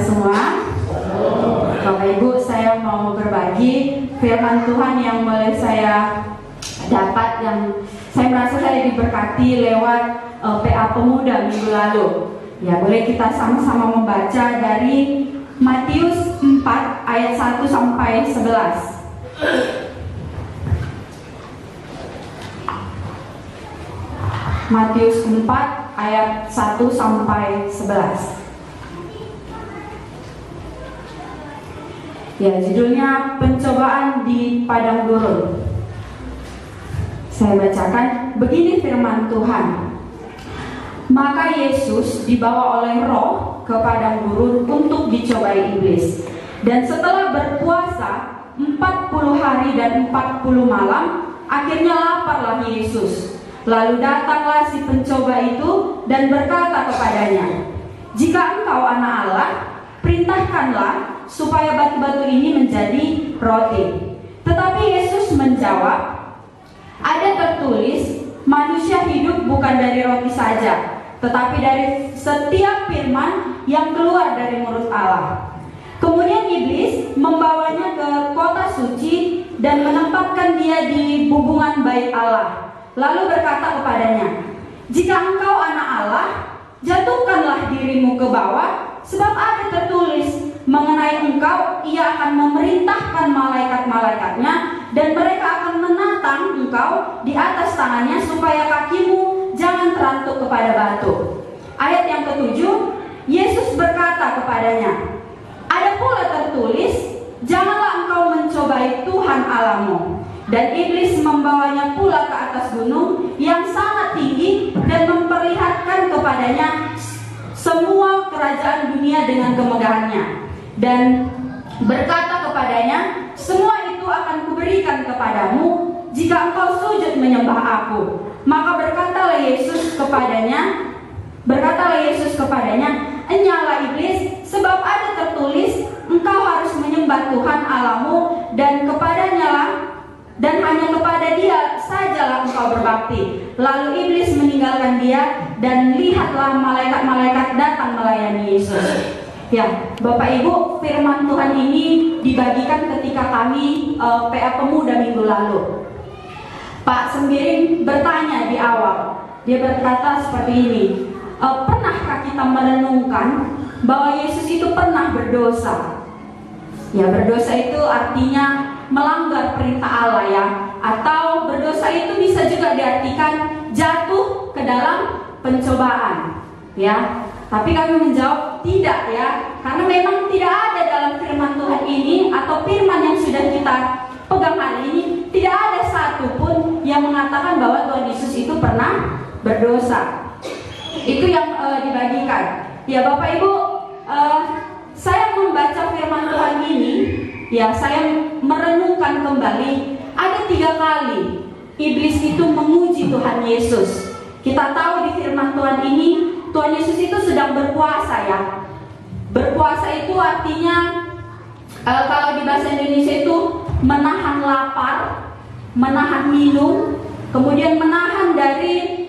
semua. Bapak Ibu, saya mau berbagi firman Tuhan yang boleh saya dapat, yang saya merasa saya diberkati lewat PA Pemuda minggu lalu. Ya, boleh kita sama-sama membaca dari Matius 4 ayat 1 sampai 11. Matius 4 ayat 1 sampai 11. Ya, judulnya pencobaan di padang gurun. Saya bacakan, begini firman Tuhan. Maka Yesus dibawa oleh Roh ke padang gurun untuk dicobai iblis. Dan setelah berpuasa 40 hari dan 40 malam, akhirnya laparlah Yesus. Lalu datanglah si pencoba itu dan berkata kepadanya, jika engkau anak Allah, perintahkanlah supaya batu-batu ini menjadi roti. Tetapi Yesus menjawab, ada tertulis, manusia hidup bukan dari roti saja, tetapi dari setiap firman yang keluar dari mulut Allah. Kemudian iblis membawanya ke kota suci dan menempatkan dia di hubungan bait Allah. Lalu berkata kepadanya, jika engkau anak Allah, jatuhkanlah dirimu ke bawah, sebab ada tertulis, mengenai engkau, ia akan memerintahkan malaikat-malaikatnya, dan mereka akan menatang engkau di atas tangannya, supaya kakimu jangan terantuk kepada batu. Ayat yang ke-7, Yesus berkata kepadanya, ada pula tertulis, janganlah engkau mencobai Tuhan Allahmu. Dan iblis membawanya pula ke atas gunung yang sangat tinggi dan memperlihatkan kepadanya semua kerajaan dunia dengan kemegahannya. Dan berkata kepadanya, semua itu akan kuberikan kepadamu jika engkau sujud menyembah aku. Maka berkatalah Yesus kepadanya, enyalah iblis, sebab ada tertulis, engkau harus menyembah Tuhan Allahmu dan hanya kepada dia sajalah engkau berbakti. Lalu iblis meninggalkan dia, dan lihatlah malaikat-malaikat datang melayani Yesus. Ya, Bapak Ibu, firman Tuhan ini dibagikan ketika kami PA Pemuda minggu lalu. Pak Sembiring bertanya di awal, dia berkata seperti ini, pernahkah kita merenungkan bahwa Yesus itu pernah berdosa? Ya, berdosa itu artinya melanggar perintah Allah ya, atau berdosa itu bisa juga diartikan jatuh ke dalam pencobaan ya. Tapi kami menjawab tidak ya, karena memang tidak ada dalam firman Tuhan ini atau firman yang sudah kita pegang hari ini, tidak ada satupun yang mengatakan bahwa Tuhan Yesus itu pernah berdosa. Itu yang dibagikan. Ya Bapak Ibu, saya membaca firman Tuhan ini, ya saya merenungkan kembali, ada 3 kali iblis itu menguji Tuhan Yesus. Kita tahu di firman Tuhan ini, Tuhan Yesus itu sedang berpuasa ya. Berpuasa itu artinya kalau di bahasa Indonesia itu menahan lapar, menahan minum, kemudian menahan dari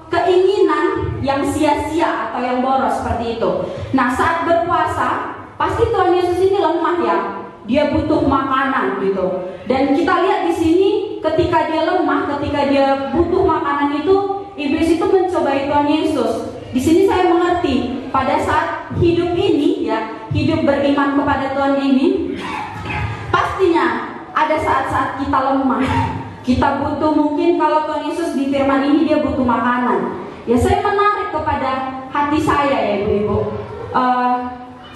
keinginan yang sia-sia atau yang boros seperti itu. Nah, saat berpuasa pasti Tuhan Yesus ini lemah ya. Dia butuh makanan gitu. Dan kita lihat di sini ketika dia lemah, ketika dia butuh makanan itu, iblis itu mencobai Tuhan Yesus. Di sini saya mengerti pada saat hidup ini ya, hidup beriman kepada Tuhan ini, pastinya ada saat-saat kita lemah. Kita butuh, mungkin kalau Tuhan Yesus di firman ini dia butuh makanan. Ya saya menarik kepada hati saya ya ibu-ibu.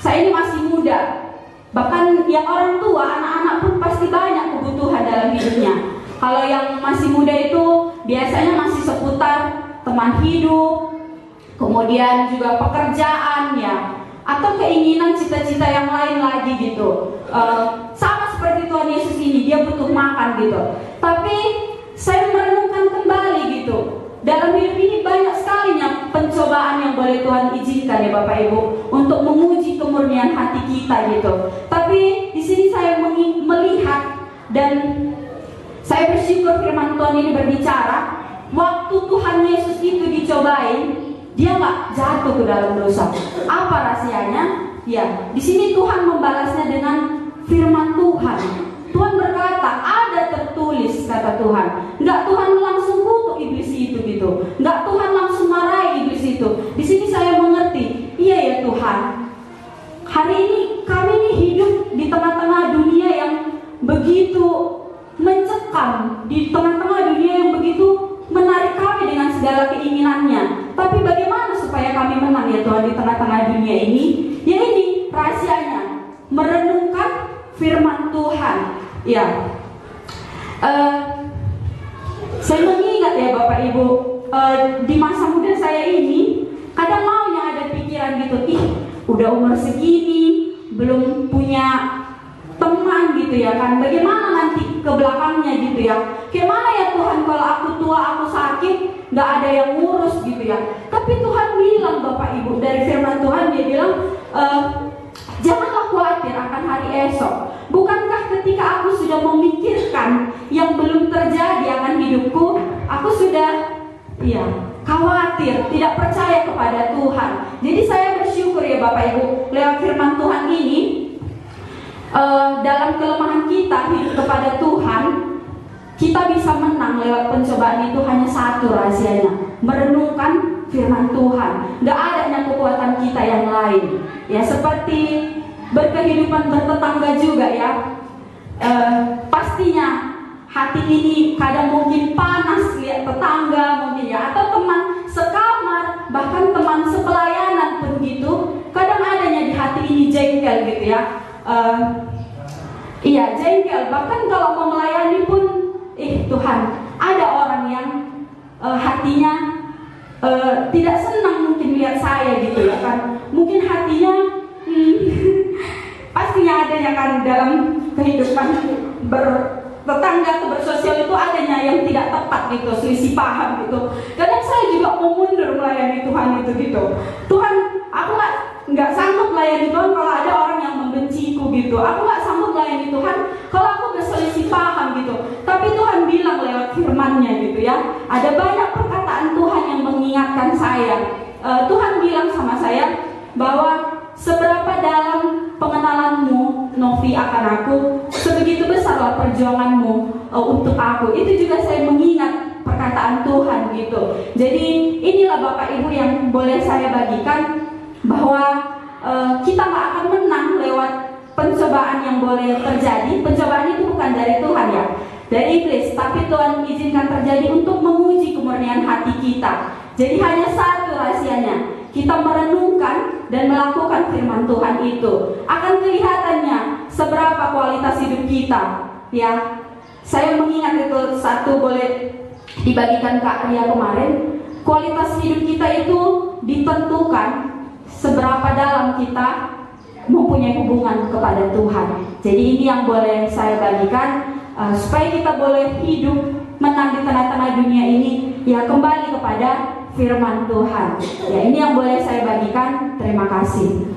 Saya ini masih muda. Bahkan yang orang tua, anak-anak pun pasti banyak kebutuhan dalam hidupnya. Kalau yang masih muda itu biasanya masih seputar teman hidup, kemudian juga pekerjaan ya, atau keinginan cita-cita yang lain lagi gitu. Sama seperti Tuhan Yesus ini, dia butuh makan gitu. Tapi saya merenungkan kembali gitu, dalam hidup ini banyak sekalinya pencobaan yang boleh Tuhan izinkan ya Bapak Ibu, untuk menguji kemurnian hati kita gitu. Tapi di sini saya melihat dan saya bersyukur firman Tuhan ini berbicara, waktu Tuhan Yesus itu dicobain, dia nggak jatuh ke dalam dosa. Apa rahasianya? Ya, di sini Tuhan membalasnya dengan firman Tuhan. Tuhan berkata, ada tertulis, kata Tuhan. Enggak Tuhan langsung kutuk iblis itu gitu. Enggak Tuhan langsung marahi iblis itu. Di sini saya mengerti, iya ya Tuhan. Hari ini kami ini hidup di tengah-tengah dunia yang begitu mencekam, di tengah-tengah dunia yang begitu menarik kami dengan segala keinginannya. Tapi bagaimana supaya kami menang ya Tuhan di tengah-tengah dunia ini? Ya ini rahasianya, merenungkan firman Tuhan. Ya, saya mengingat ya Bapak Ibu, di masa muda saya ini kadang maunya ada pikiran gitu, udah umur segini belum punya teman gitu ya kan, bagaimana nanti ke belakangnya gitu ya, gimana ya Tuhan kalau aku tua, aku sakit, nggak ada yang ngurus gitu ya. Tapi Tuhan bilang Bapak Ibu, dari firman Tuhan dia bilang, janganlah khawatir akan hari esok. Bukankah ketika aku sudah memikirkan yang belum terjadi akan hidupku, aku sudah khawatir, tidak percaya kepada Tuhan. Jadi saya bersyukur ya Bapak Ibu, lewat firman Tuhan ini, dalam kelemahan kita hidup kepada Tuhan, kita bisa menang lewat pencobaan itu. Hanya satu rahasianya, merenungkan firman Tuhan. Gak adanya kekuatan kita yang lain. Ya, seperti berkehidupan bertetangga juga ya. Pastinya hati ini kadang mungkin panas lihat tetangga mungkin ya, atau teman sekamar, bahkan teman sepelayanan pun gitu. Kadang adanya di hati ini jengkel gitu ya. Jengkel. Bahkan kalau mau melayani pun, Tuhan, ada orang yang hatinya tidak senang mungkin lihat saya gitu ya kan. Mungkin hatinya pastinya adanya kan dalam kehidupan bertetangga atau bersosial itu adanya yang tidak tepat gitu, selisih paham gitu. Kadang saya juga mau mundur melayani Tuhan itu gitu. Tuhan, aku nggak sanggup melayani Tuhan kalau ada orang yang membenciku gitu. Aku nggak sanggup melayani Tuhan kalau aku berselisih paham gitu. Tapi Tuhan bilang lewat firman-Nya gitu ya. Ada banyak perkataan Tuhan yang mengingatkan saya. Tuhan bilang sama saya bahwa seberapa dalam pengenalanmu, Novi, akan aku, sebegitu besarlah perjuanganmu untuk aku. Itu juga saya mengingat perkataan Tuhan gitu. Jadi inilah Bapak Ibu yang boleh saya bagikan, bahwa kita gak akan menang lewat pencobaan yang boleh terjadi. Pencobaan itu bukan dari Tuhan ya, dari iblis, tapi Tuhan izinkan terjadi untuk menguji kemurnian hati kita. Jadi hanya satu rahasianya, kita merenungkan dan melakukan firman Tuhan itu, akan kelihatannya seberapa kualitas hidup kita. Ya, saya mengingat itu satu boleh dibagikan Kak Ria kemarin. Kualitas hidup kita itu ditentukan seberapa dalam kita mempunyai hubungan kepada Tuhan. Jadi ini yang boleh saya bagikan, supaya kita boleh hidup menang di tengah-tengah dunia ini, ya kembali kepada firman Tuhan. Ya, ini yang boleh saya bagikan. Terima kasih.